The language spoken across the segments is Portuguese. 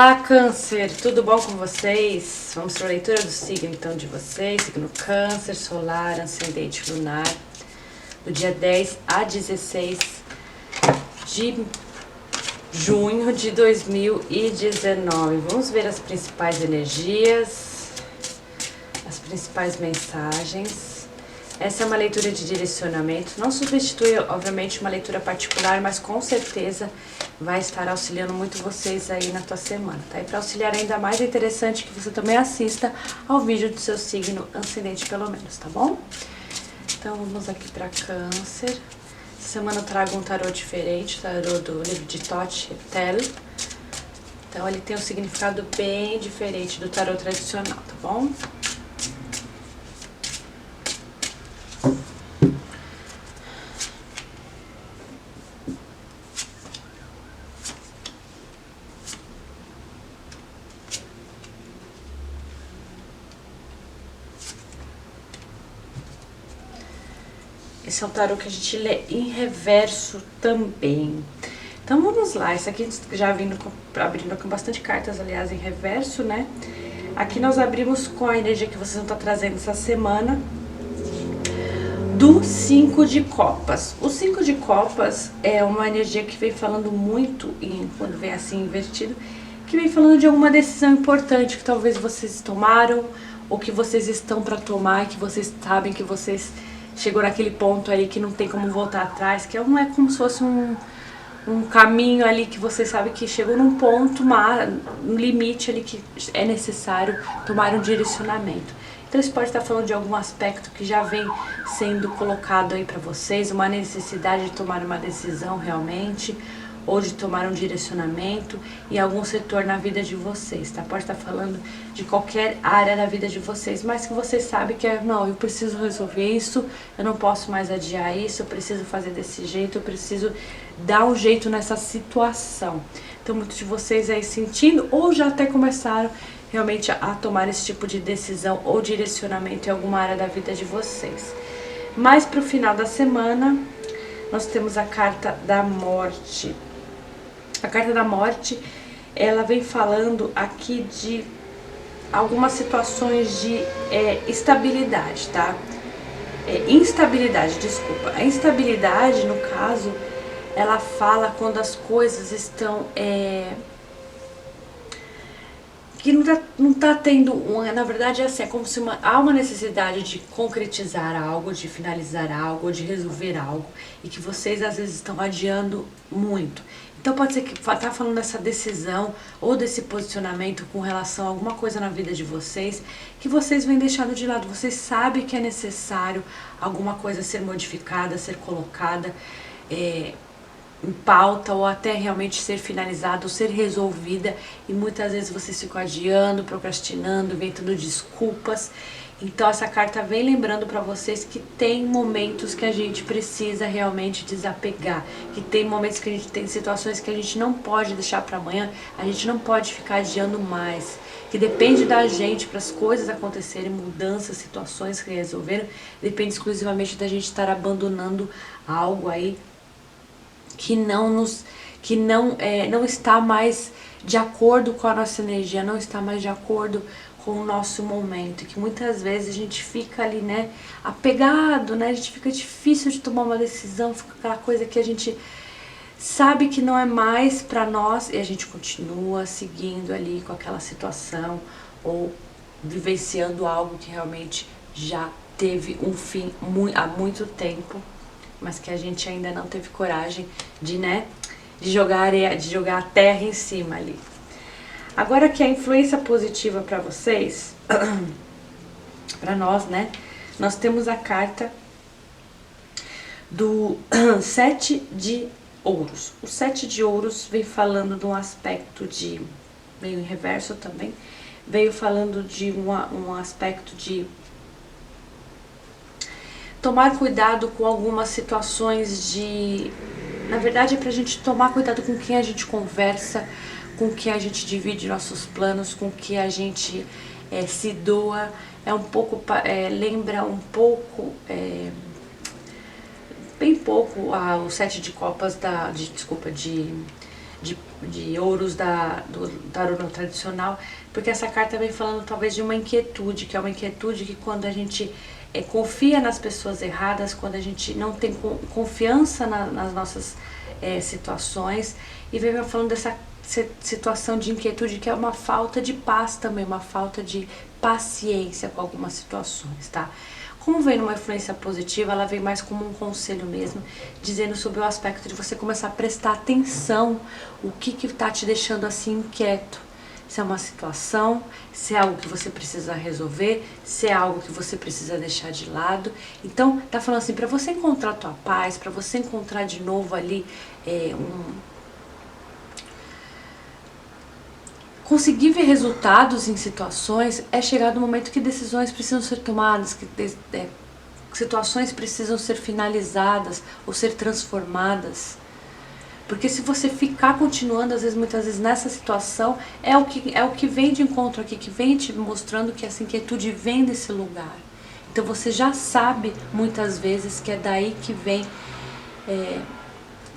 Olá, Câncer, tudo bom com vocês? Vamos para a leitura do signo então de vocês, signo Câncer, solar, ascendente lunar, do dia 10 a 16 de junho de 2019. Vamos ver as principais energias, as principais mensagens. Essa é uma leitura de direcionamento, não substitui, obviamente, uma leitura particular, mas com certeza vai estar auxiliando muito vocês aí na tua semana, tá? E para auxiliar ainda mais, é interessante que você também assista ao vídeo do seu signo ascendente, pelo menos, tá bom? Então, vamos aqui para Câncer. Essa semana eu trago um tarô diferente, tarô do livro de Thoth Tel. Então, ele tem um significado bem diferente do tarô tradicional, tá bom? Esse é um tarô que a gente lê em reverso também. Então vamos lá, esse aqui já abrindo com bastante cartas, aliás, em reverso, né? Aqui nós abrimos com a energia que vocês vão estar trazendo essa semana do 5 de copas. O 5 de copas é uma energia que vem falando muito, quando vem assim invertido, que vem falando de alguma decisão importante que talvez vocês tomaram, ou que vocês estão para tomar, que vocês sabem que vocês chegou naquele ponto ali que não tem como voltar atrás, que não é como se fosse um caminho ali que você sabe que chegou num ponto, um limite ali que é necessário tomar um direcionamento. Então isso pode estar falando de algum aspecto que já vem sendo colocado aí para vocês, uma necessidade de tomar uma decisão realmente, ou de tomar um direcionamento em algum setor na vida de vocês, tá? Pode estar falando de qualquer área da vida de vocês, mas que vocês sabem que não, eu preciso resolver isso, eu não posso mais adiar isso, eu preciso fazer desse jeito, eu preciso dar um jeito nessa situação. Então muitos de vocês aí sentindo, ou já até começaram realmente a tomar esse tipo de decisão ou direcionamento em alguma área da vida de vocês. Mas para o final da semana, nós temos a carta da morte. A carta da morte, ela vem falando aqui de algumas situações de estabilidade, tá? Instabilidade, desculpa. A instabilidade, no caso, ela fala quando as coisas estão que não tá tendo na verdade é assim, é como se há uma necessidade de concretizar algo, de finalizar algo, de resolver algo, e que vocês às vezes estão adiando muito. Então pode ser que tá falando dessa decisão ou desse posicionamento com relação a alguma coisa na vida de vocês que vocês vêm deixando de lado. Vocês sabem que é necessário alguma coisa ser modificada, ser colocada em pauta, ou até realmente ser finalizada ou ser resolvida, e muitas vezes vocês ficam adiando, procrastinando, inventando desculpas. Então essa carta vem lembrando para vocês que tem momentos que a gente precisa realmente desapegar, que tem momentos que a gente tem situações que a gente não pode deixar para amanhã, a gente não pode ficar adiando mais, que depende da gente para as coisas acontecerem, mudanças, situações que resolveram, depende exclusivamente da gente estar abandonando algo aí que não está mais de acordo com a nossa energia, não está mais de acordo com o nosso momento, e que muitas vezes a gente fica ali, né, apegado, né, a gente fica difícil de tomar uma decisão, fica aquela coisa que a gente sabe que não é mais para nós, e a gente continua seguindo ali com aquela situação, ou vivenciando algo que realmente já teve um fim há muito tempo, mas que a gente ainda não teve coragem de, né, de jogar a terra em cima ali. Agora que a influência positiva para vocês, para nós, né, nós temos a carta do 7 de ouros. O 7 de ouros vem falando de um aspecto meio em reverso também, veio falando de um aspecto de tomar cuidado com algumas situações na verdade é pra gente tomar cuidado com quem a gente conversa, com quem a gente divide nossos planos, com quem a gente se doa. Lembra um pouco, bem pouco, o 7 de copas de de ouros do tarô tradicional, porque essa carta vem falando talvez de uma inquietude, que é uma inquietude que quando a gente confia nas pessoas erradas, quando a gente não tem confiança nas nossas situações, e vem falando dessa situação de inquietude que é uma falta de paz também, uma falta de paciência com algumas situações, tá? Como vem numa influência positiva, ela vem mais como um conselho mesmo, dizendo sobre o aspecto de você começar a prestar atenção o que está te deixando assim inquieto. Se é uma situação, se é algo que você precisa resolver, se é algo que você precisa deixar de lado. Então, tá falando assim, para você encontrar a tua paz, para você encontrar de novo ali conseguir ver resultados em situações, é chegar no momento que decisões precisam ser tomadas, que situações precisam ser finalizadas ou ser transformadas. Porque se você ficar continuando, muitas vezes nessa situação, é o que vem de encontro aqui, que vem te mostrando que essa inquietude vem desse lugar. Então você já sabe muitas vezes que é daí que vem,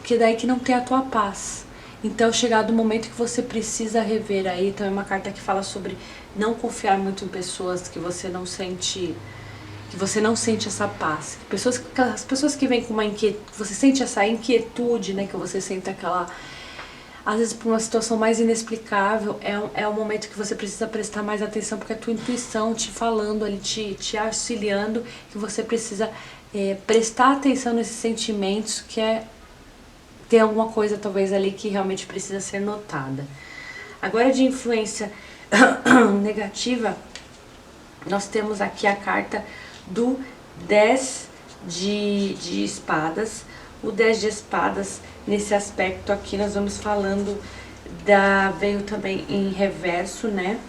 que é daí que não tem a tua paz. Então, chegado o momento que você precisa rever aí, então é uma carta que fala sobre não confiar muito em pessoas que você não sente essa paz. As pessoas que vêm com uma inquietude, você sente essa inquietude, né, que você sente aquela, às vezes por uma situação mais inexplicável, é o momento que você precisa prestar mais atenção, porque a tua intuição te falando ali, te auxiliando, que você precisa prestar atenção nesses sentimentos, que tem alguma coisa talvez ali que realmente precisa ser notada. Agora, de influência negativa, nós temos aqui a carta do 10 de espadas. O 10 de espadas, nesse aspecto aqui, nós vamos falando veio também em reverso, né?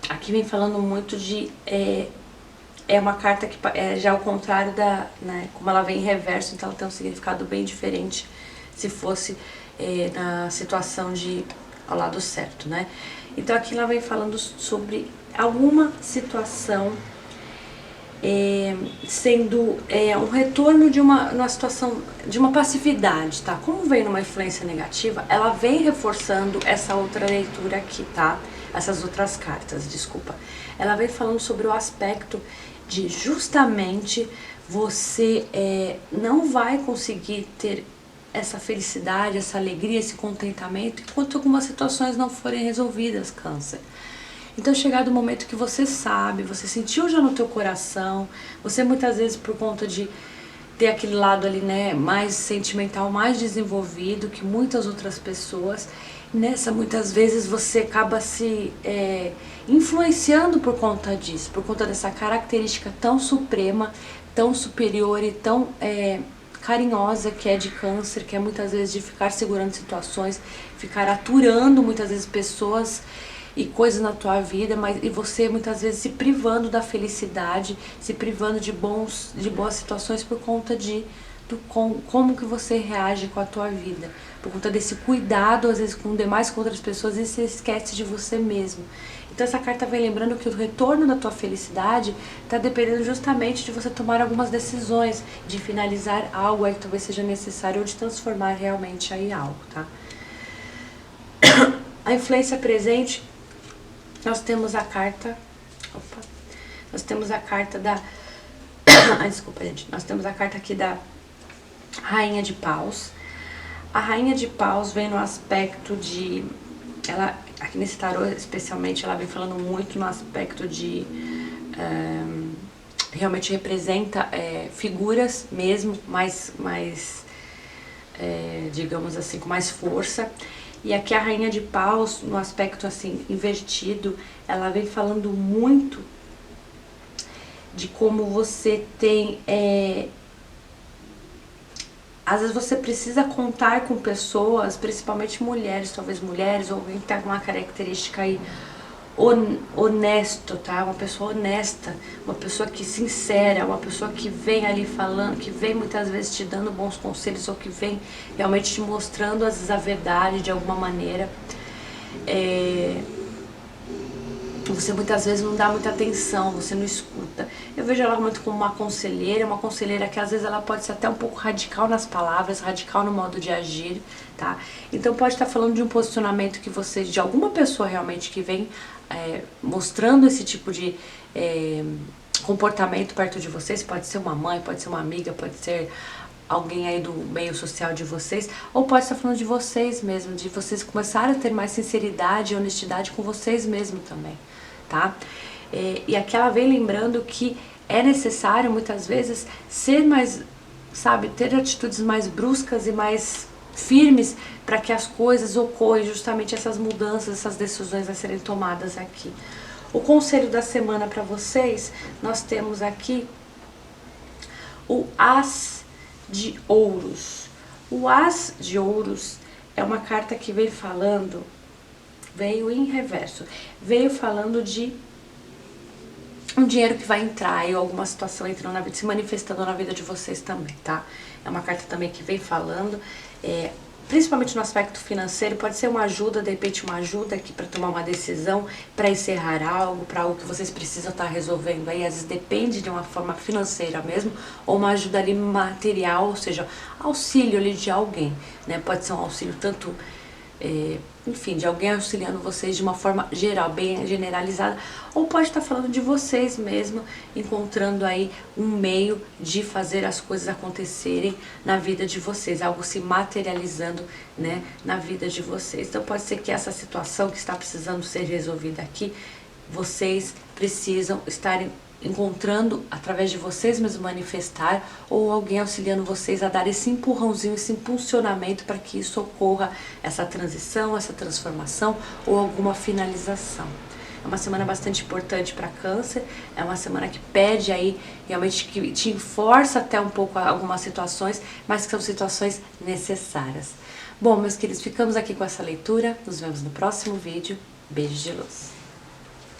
Aqui vem falando muito de é uma carta que já ao contrário né, como ela vem em reverso, então ela tem um significado bem diferente se fosse na situação ao lado certo, né? Então aqui ela vem falando sobre alguma situação sendo um retorno de uma situação de uma passividade, tá? Como vem numa influência negativa, ela vem reforçando essa outra leitura aqui, tá? Essas outras cartas, desculpa. Ela vem falando sobre o aspecto de justamente você não vai conseguir ter essa felicidade, essa alegria, esse contentamento enquanto algumas situações não forem resolvidas, Câncer. Então, chegado o momento que você sabe, você sentiu já no teu coração, você muitas vezes por conta de ter aquele lado ali, né, mais sentimental, mais desenvolvido que muitas outras pessoas, nessa muitas vezes você acaba se influenciando por conta disso, por conta dessa característica tão suprema, tão superior e tão carinhosa que é de Câncer, que é muitas vezes de ficar segurando situações, ficar aturando muitas vezes pessoas e coisas na tua vida, e você muitas vezes se privando da felicidade, se privando de boas situações por conta como que você reage com a tua vida, por conta desse cuidado, às vezes com demais com outras pessoas, e você esquece de você mesmo. Então essa carta vem lembrando que o retorno da tua felicidade está dependendo justamente de você tomar algumas decisões, de finalizar algo aí que talvez seja necessário ou de transformar realmente aí algo, tá? A influência presente, nós temos a carta, nós temos a carta da, desculpa gente, nós temos a carta aqui da Rainha de Paus. A Rainha de Paus vem no aspecto de, ela, aqui nesse tarô especialmente, ela vem falando muito no aspecto de, realmente representa figuras mesmo, mais digamos assim, com mais força. E aqui a Rainha de Paus, no aspecto assim, invertido, ela vem falando muito de como você tem, às vezes você precisa contar com pessoas, principalmente mulheres, talvez mulheres, ou alguém que tem uma característica aí honesto, tá? Uma pessoa honesta, uma pessoa que sincera, uma pessoa que vem ali falando, que vem muitas vezes te dando bons conselhos, ou que vem realmente te mostrando às vezes a verdade de alguma maneira. você muitas vezes não dá muita atenção, você não escuta. Eu vejo ela muito como uma conselheira que às vezes ela pode ser até um pouco radical nas palavras, radical no modo de agir, tá? Então pode estar falando de um posicionamento que você, de alguma pessoa realmente que vem mostrando esse tipo de comportamento perto de vocês, pode ser uma mãe, pode ser uma amiga, pode ser alguém aí do meio social de vocês, ou pode estar falando de vocês mesmo, de vocês começarem a ter mais sinceridade e honestidade com vocês mesmo também, tá? E aqui ela vem lembrando que é necessário muitas vezes ser mais, sabe, ter atitudes mais bruscas e mais firmes para que as coisas ocorram, justamente essas mudanças, essas decisões a serem tomadas aqui. O conselho da semana para vocês, nós temos aqui o As de Ouros. O As de Ouros é uma carta que veio em reverso, veio falando de um dinheiro que vai entrar ou alguma situação entrando na vida, se manifestando na vida de vocês também, tá? É uma carta também que vem falando, principalmente no aspecto financeiro, pode ser uma ajuda, de repente uma ajuda aqui para tomar uma decisão, para encerrar algo, para algo que vocês precisam estar resolvendo aí, às vezes depende de uma forma financeira mesmo, ou uma ajuda ali material, ou seja, auxílio ali de alguém, né? Pode ser um auxílio tanto, enfim, de alguém auxiliando vocês de uma forma geral, bem generalizada, ou pode estar falando de vocês mesmo, encontrando aí um meio de fazer as coisas acontecerem na vida de vocês, algo se materializando, né, na vida de vocês. Então pode ser que essa situação que está precisando ser resolvida aqui, vocês precisam estarem encontrando através de vocês mesmos manifestar, ou alguém auxiliando vocês a dar esse empurrãozinho, esse impulsionamento para que isso ocorra, essa transição, essa transformação ou alguma finalização. É uma semana bastante importante para Câncer, é uma semana que pede aí, realmente que te força até um pouco algumas situações, mas que são situações necessárias. Bom, meus queridos, ficamos aqui com essa leitura, nos vemos no próximo vídeo. Beijos de luz.